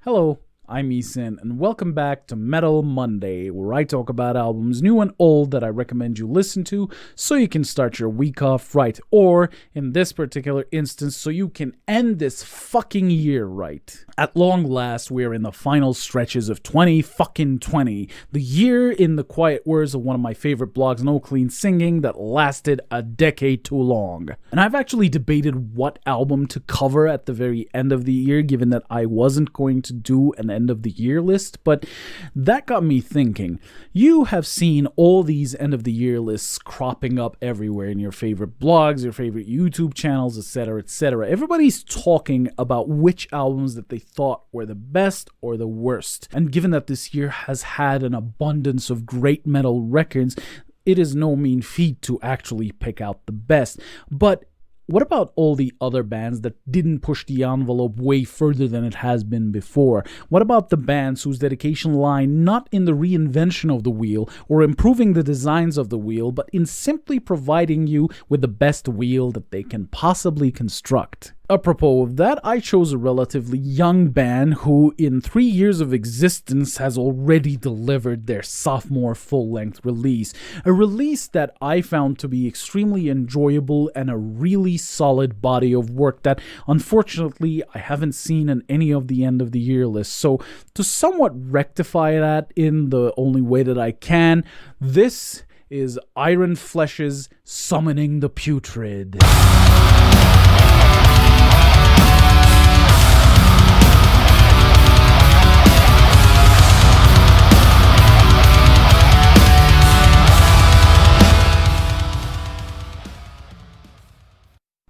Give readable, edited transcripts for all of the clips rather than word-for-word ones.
Hello, I'm Eason, and welcome back to Metal Monday, where I talk about albums new and old that I recommend you listen to so you can start your week off right, or, in this particular instance, so you can end this fucking year right. At long last, we're in the final stretches of 2020, the year, in the quiet words of one of my favorite blogs, No Clean Singing, that lasted a decade too long. And I've actually debated what album to cover at the very end of the year, given that I wasn't going to do an end of the year list, but that got me thinking. You have seen all these end of the year lists cropping up everywhere in your favorite blogs, your favorite YouTube channels, etc., etc. Everybody's talking about which albums that they thought were the best or the worst. And given that this year has had an abundance of great metal records, it is no mean feat to actually pick out the best. But what about all the other bands that didn't push the envelope way further than it has been before? What about the bands whose dedication lie not in the reinvention of the wheel or improving the designs of the wheel, but in simply providing you with the best wheel that they can possibly construct? Apropos of that, I chose a relatively young band who, in 3 years of existence, has already delivered their sophomore full-length release. A release that I found to be extremely enjoyable and a really solid body of work that, unfortunately, I haven't seen in any of the end-of-the-year lists. So, to somewhat rectify that in the only way that I can, this is Iron Flesh's Summoning the Putrid.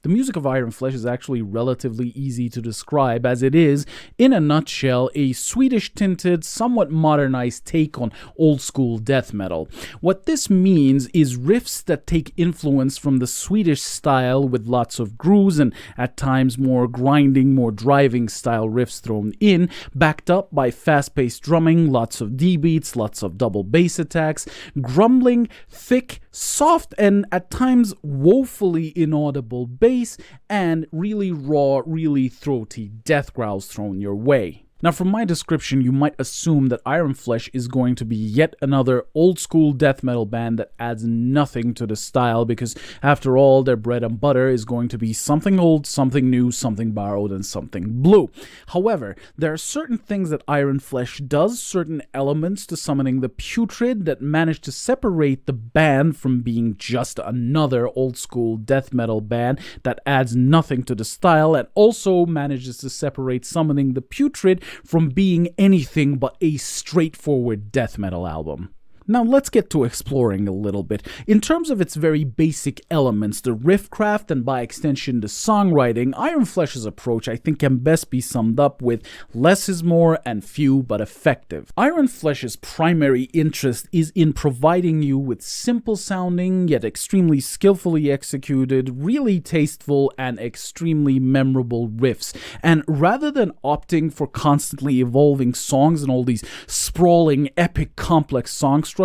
The music of Iron Flesh is actually relatively easy to describe, as it is, in a nutshell, a Swedish-tinted, somewhat modernized take on old-school death metal. What this means is riffs that take influence from the Swedish style with lots of grooves and, at times, more grinding, more driving style riffs thrown in, backed up by fast-paced drumming, lots of D-beats, lots of double bass attacks, grumbling, thick, soft, and at times woefully inaudible bass, and really raw, really throaty death growls thrown your way. Now, from my description, you might assume that Iron Flesh is going to be yet another old-school death metal band that adds nothing to the style, because, after all, their bread and butter is going to be something old, something new, something borrowed, and something blue. However, there are certain things that Iron Flesh does, certain elements to Summoning the Putrid, that manage to separate the band from being just another old-school death metal band that adds nothing to the style, and also manages to separate Summoning the Putrid from being anything but a straightforward death metal album. Now let's get to exploring a little bit. In terms of its very basic elements, the riffcraft and by extension the songwriting, Iron Flesh's approach I think can best be summed up with less is more and few but effective. Iron Flesh's primary interest is in providing you with simple sounding yet extremely skillfully executed, really tasteful and extremely memorable riffs. And rather than opting for constantly evolving songs and all these sprawling, epic, complex song structures,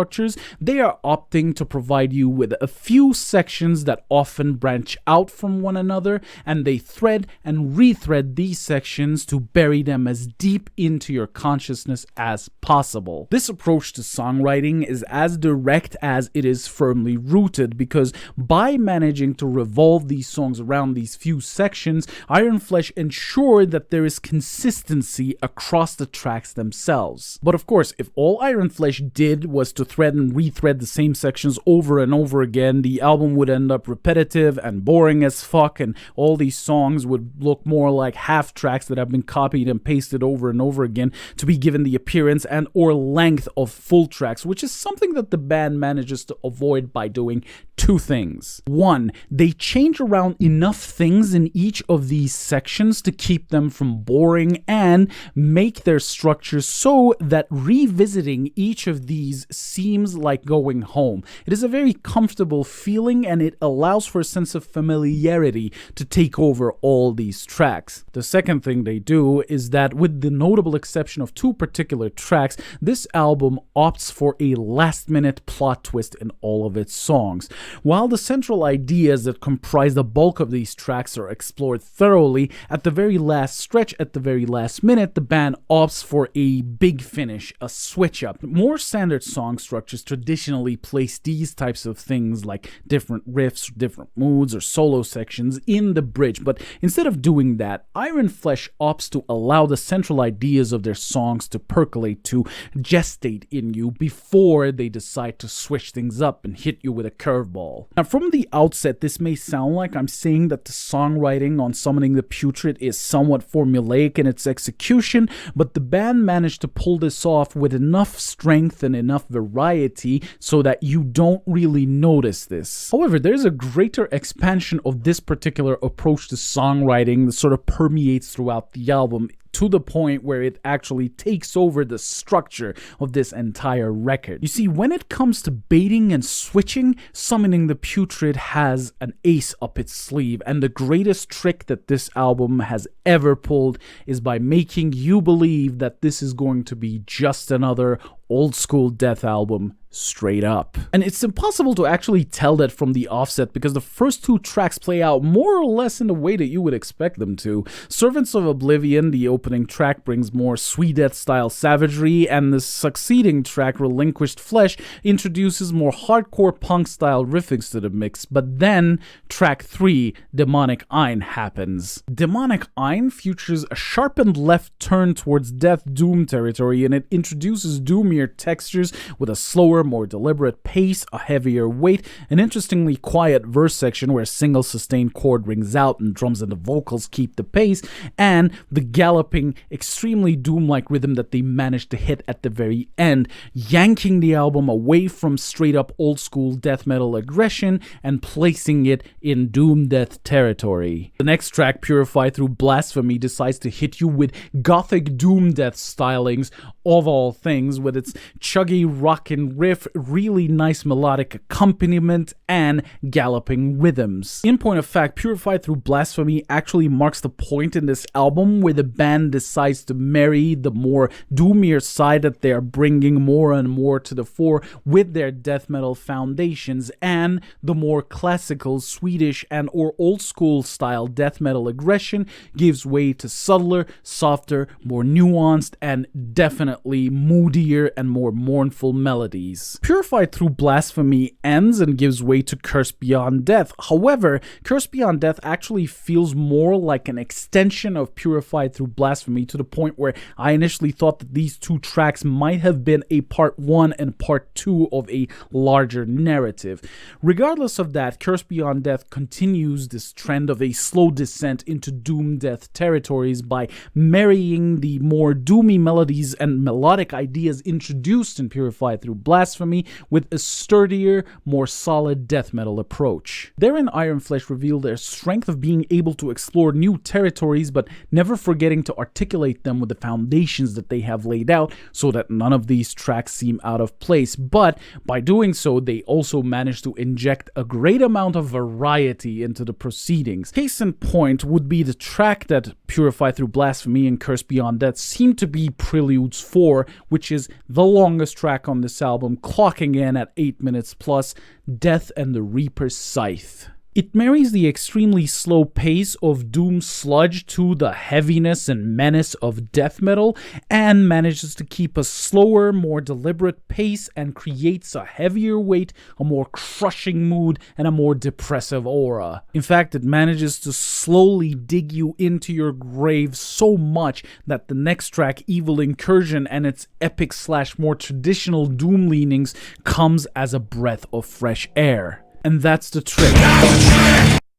they are opting to provide you with a few sections that often branch out from one another, and they thread and rethread these sections to bury them as deep into your consciousness as possible. This approach to songwriting is as direct as it is firmly rooted, because by managing to revolve these songs around these few sections, Iron Flesh ensured that there is consistency across the tracks themselves. But of course, if all Iron Flesh did was to thread and rethread the same sections over and over again, the album would end up repetitive and boring as fuck, and all these songs would look more like half tracks that have been copied and pasted over and over again to be given the appearance and or length of full tracks, which is something that the band manages to avoid by doing two things. One, they change around enough things in each of these sections to keep them from boring and make their structures so that revisiting each of these seems like going home. It is a very comfortable feeling, and it allows for a sense of familiarity to take over all these tracks. The second thing they do is that, with the notable exception of two particular tracks, this album opts for a last-minute plot twist in all of its songs. While the central ideas that comprise the bulk of these tracks are explored thoroughly, at the very last stretch, at the very last minute, the band opts for a big finish, a switch-up. More standard song structures traditionally place these types of things like different riffs, different moods, or solo sections in the bridge, but instead of doing that, Iron Flesh opts to allow the central ideas of their songs to percolate, to gestate in you before they decide to switch things up and hit you with a curveball. Now, from the outset, this may sound like I'm saying that the songwriting on Summoning the Putrid is somewhat formulaic in its execution, but the band managed to pull this off with enough strength and enough variety so that you don't really notice this. However, there's a greater expansion of this particular approach to songwriting that sort of permeates throughout the album, to the point where it actually takes over the structure of this entire record. You see, when it comes to baiting and switching, Summoning the Putrid has an ace up its sleeve, and the greatest trick that this album has ever pulled is by making you believe that this is going to be just another old school death album straight up. And it's impossible to actually tell that from the offset, because the first two tracks play out more or less in the way that you would expect them to. Servants of Oblivion, the opening track, brings more Swedeath style savagery, and the succeeding track, Relinquished Flesh, introduces more hardcore punk style riffings to the mix. But then track 3, Demonic Ein, happens. Demonic Ein features a sharpened left turn towards Death Doom territory, and it introduces doomier textures with a slower, more deliberate pace, a heavier weight, an interestingly quiet verse section where a single sustained chord rings out and drums and the vocals keep the pace, and the galloping, extremely doom-like rhythm that they managed to hit at the very end, yanking the album away from straight-up old-school death metal aggression and placing it in doom death territory. The next track, Purified Through Blasphemy, decides to hit you with gothic doom death stylings of all things, with its chuggy rockin' riff, really nice melodic accompaniment, and galloping rhythms. In point of fact, Purified Through Blasphemy actually marks the point in this album where the band decides to marry the more doomier side that they are bringing more and more to the fore with their death metal foundations, and the more classical Swedish and or old school style death metal aggression gives way to subtler, softer, more nuanced, and definitely moodier and more mournful melodies. Purified Through Blasphemy ends and gives way to Curse Beyond Death. However, Curse Beyond Death actually feels more like an extension of Purified Through Blasphemy, to the point where I initially thought that these two tracks might have been a part 1 and part 2 of a larger narrative. Regardless of that, Curse Beyond Death continues this trend of a slow descent into doom death territories by marrying the more doomy melodies and melodic ideas introduced in Purified Through Blasphemy with a sturdier, more solid death metal approach. Therein, Iron Flesh revealed their strength of being able to explore new territories, but never forgetting to articulate them with the foundations that they have laid out, so that none of these tracks seem out of place. But by doing so, they also managed to inject a great amount of variety into the proceedings. Case in point would be the track that Purified Through Blasphemy and Curse Beyond Death seem to be preludes for, which is the longest track on this album, clocking in at 8 minutes plus, Death and the Reaper's Scythe. It marries the extremely slow pace of doom sludge to the heaviness and menace of death metal, and manages to keep a slower, more deliberate pace, and creates a heavier weight, a more crushing mood, and a more depressive aura. In fact, it manages to slowly dig you into your grave so much that the next track, Evil Incursion, and its epic / more traditional doom leanings comes as a breath of fresh air. And that's the trick.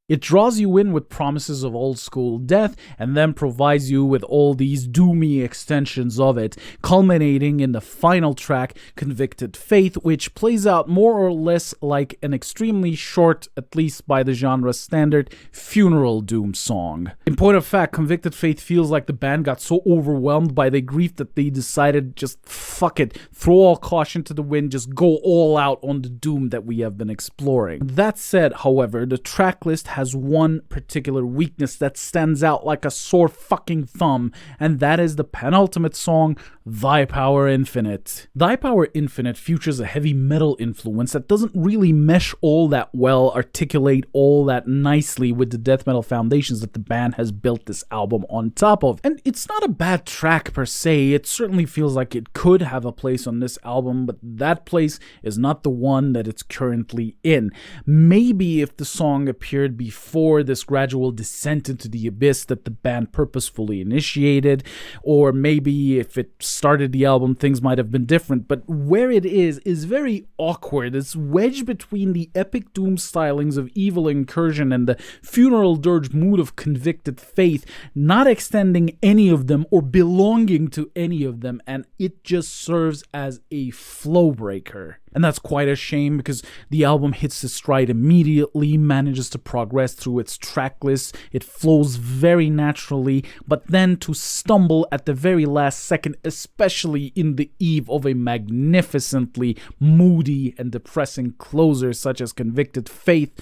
It draws you in with promises of old school death and then provides you with all these doomy extensions of it, culminating in the final track, Convicted Faith, which plays out more or less like an extremely short, at least by the genre standard, funeral doom song. In point of fact, Convicted Faith feels like the band got so overwhelmed by their grief that they decided just fuck it, throw all caution to the wind, just go all out on the doom that we have been exploring. That said, however, the track list has one particular weakness that stands out like a sore fucking thumb, and that is the penultimate song, Thy Power Infinite. Thy Power Infinite features a heavy metal influence that doesn't really mesh all that well, articulate all that nicely with the death metal foundations that the band has built this album on top of. And it's not a bad track per se, it certainly feels like it could have a place on this album, but that place is not the one that it's currently in. Maybe if the song appeared before this gradual descent into the abyss that the band purposefully initiated, or maybe if it started the album, things might have been different, but where it is very awkward. It's wedged between the epic doom stylings of Evil Incursion and the funeral dirge mood of Convicted Faith, not extending any of them or belonging to any of them, and it just serves as a flow breaker. And that's quite a shame because the album hits its stride immediately, manages to progress through its track list, it flows very naturally, but then to stumble at the very last second, especially in the eve of a magnificently moody and depressing closer such as Convicted Faith,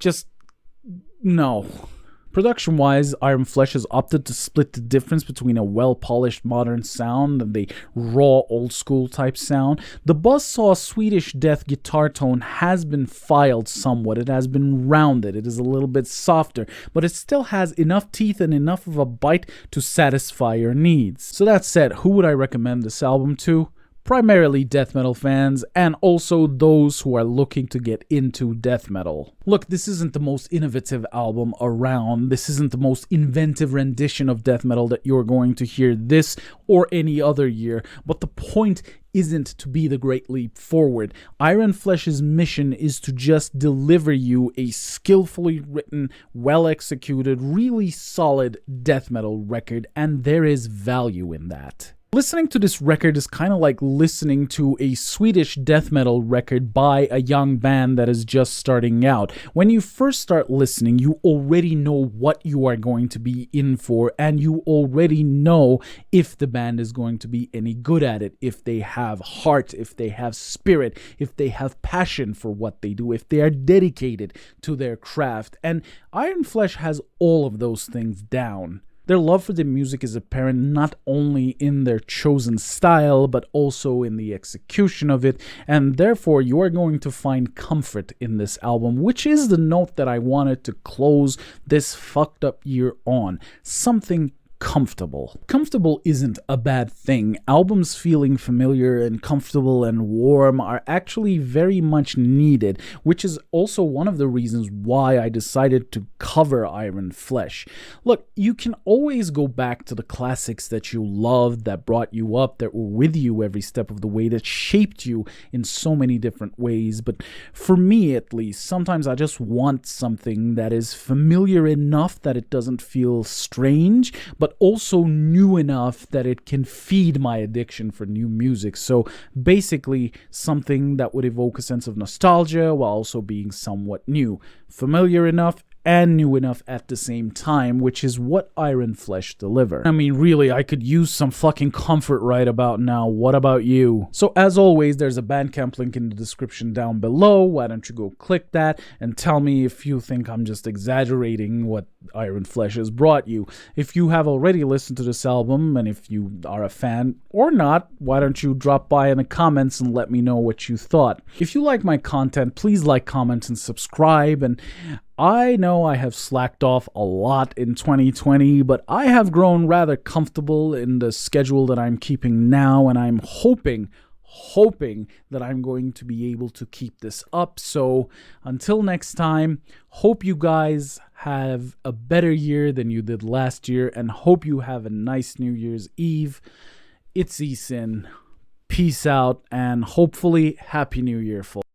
just no. Production-wise, Iron Flesh has opted to split the difference between a well-polished modern sound and the raw old-school type sound. The buzzsaw Swedish death guitar tone has been filed somewhat. It has been rounded. It is a little bit softer, but it still has enough teeth and enough of a bite to satisfy your needs. So that said, who would I recommend this album to? Primarily death metal fans, and also those who are looking to get into death metal. Look, this isn't the most innovative album around. This isn't the most inventive rendition of death metal that you're going to hear this or any other year, but the point isn't to be the great leap forward. Iron Flesh's mission is to just deliver you a skillfully written, well-executed, really solid death metal record, and there is value in that. Listening to this record is kind of like listening to a Swedish death metal record by a young band that is just starting out. When you first start listening, you already know what you are going to be in for, and you already know if the band is going to be any good at it, if they have heart, if they have spirit, if they have passion for what they do, if they are dedicated to their craft. And Iron Flesh has all of those things down. Their love for the music is apparent not only in their chosen style, but also in the execution of it, and therefore you are going to find comfort in this album, which is the note that I wanted to close this fucked up year on. Something comfortable. Comfortable isn't a bad thing. Albums feeling familiar and comfortable and warm are actually very much needed, which is also one of the reasons why I decided to cover Iron Flesh. Look, you can always go back to the classics that you loved, that brought you up, that were with you every step of the way, that shaped you in so many different ways, but for me at least, sometimes I just want something that is familiar enough that it doesn't feel strange, but also new enough that it can feed my addiction for new music. So basically something that would evoke a sense of nostalgia while also being somewhat new. Familiar enough and new enough at the same time, which is what Iron Flesh deliver. I mean, really, I could use some fucking comfort right about now. What about you? So as always, there's a Bandcamp link in the description down below. Why don't you go click that and tell me if you think I'm just exaggerating what Iron Flesh has brought you. If you have already listened to this album, and if you are a fan or not, why don't you drop by in the comments and let me know what you thought. If you like my content, please like, comment, and subscribe. And I know I have slacked off a lot in 2020, but I have grown rather comfortable in the schedule that I'm keeping now, and I'm hoping that I'm going to be able to keep this up. So until next time, hope you guys have a better year than you did last year, and hope you have a nice New Year's Eve. It's Eason. Peace out, and hopefully Happy New Year, folks.